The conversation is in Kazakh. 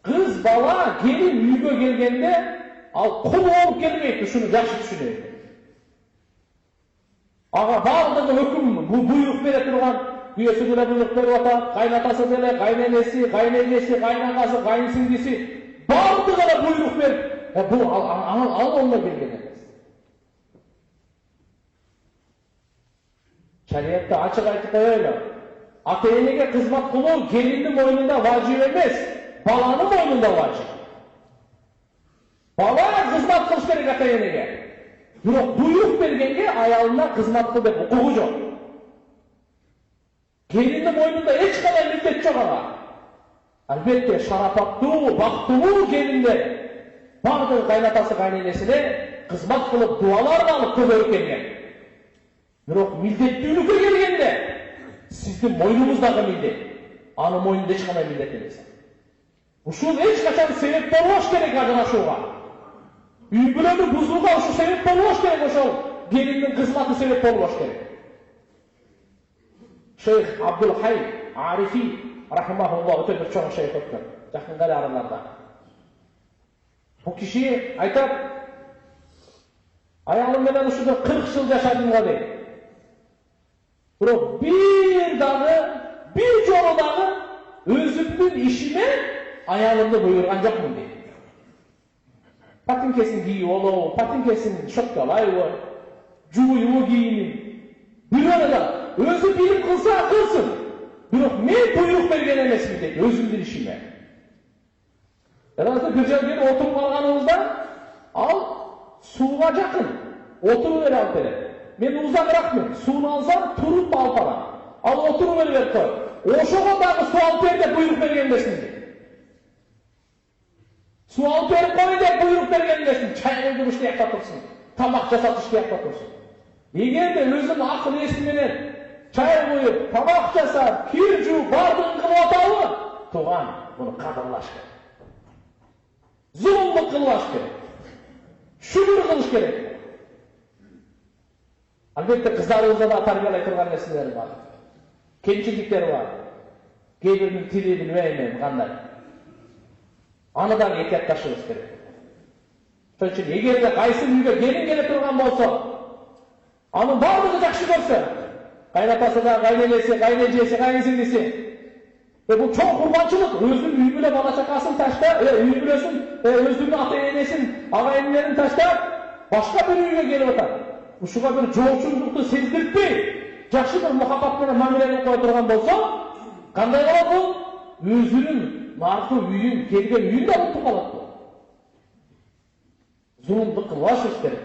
Kız bala gelin uyga kelgende al kul olup gelmeydi, şunu yaxşı düşüneydi. Ağa bağlığı hüküm, bu buyruk bere turgan, üyesi bile buyruk berip atar, kaynatası bile, kaynenesi, kaynenesi, kaynanası, kaynsingisi, bağlığı buyruk berip, bu al onunla gelgen emez. Şeriatta açık aytıp öyle. Ata-enege kızmat kılуу gelinin moynunda vacip emez, balanın moynunda vacip. Bala kızmat kılış керек ata-enege. Bирок буйрук бергенге аялына кызмат кыл деп укугу жок. Келиндин мойнунда эч кандай милдет жок ага. Албетте шарапаттуу, бактылуу келиндер бардыгы кайнатасы кайненесине кызмат кылып дуаларын алып көбөйүп келген. Бирок милдеттүүлүккө келгенде сиздин мойнуңуздагы милдет, анын мойнунда эч кандай милдет эмес. Ушул эч качан себеп болбош керек ажырашууга. Үй-бүлөнү бузууга ушу себеп болбош керек, ошол келиндин кызматы себеп болбош керек. Шейх Абдул Хай Арифи рахимахуллах өтө бир чоң шейх өткөн, жакын эле араларда. Бул киши айтат, аялым менен ушуда 40 жыл жашадымга дейт. Бирок бир жолу дагы өзүмдүн ишиме аялымды буйруган жокмун дейт. Патинкесин кийип олобу, патинкесин шоткалайбы, жууйбу кийимин. Бирөө да өзү билип кылса кылсын. Бирок мен буйрук берген эмесмин дейт өзүмдүн ишиме. Эразы бир жерге отуруп калганыбызда ал сууга жакын. Отуруп бере алып берет. Мен узагыракмын. Сууну алсам туруп алып барам. Ал отуруп берет кой. Ошого дагы суу алып бер деп буйрук берген эмесмин дейт. Su alıp verip koy deyip buyruk bergen emesин, çay koydup işleyip batırсын, tamak jasat işleyip batırсын. Eger de özüm akıl esi menen çay koyup, tamak jasap, kir jууp, bardığın kılıp atabı, tuğan bunu kadırlaş gerek. Zulumluk kılbaş gerek. Şükür kılış gerek. Albatta kızlarımızda da tarbiyalay turgan nesileri var. Kençilikleri var. Keybirinin tili bilmeyemem kanday. Аны да эки атташыбыз керек. Ошон үчүн эгерде кайсы үйгө келин келе турган болсо, анын баардыгы жакшы көрсө, кайнатасы да, кайненеси, кайнежеси, кайнсиңдиси, бул чоң курманчылык, өзүнүн үй бүлө бала чакасын таштап, үй бүлөсүн, өзүнүн ата-энесин, агайындарын таштап, башка бир үйгө келип атат. Ушуга бир жоочулукту сездиртпей, жакшы бир мухаббат менен мамиле кылып кое турган болсо, кандай болот бул? Өзүнүн наркы үйün, келген үйün de ұлтып қалады. Зұлымды қылбаш керек.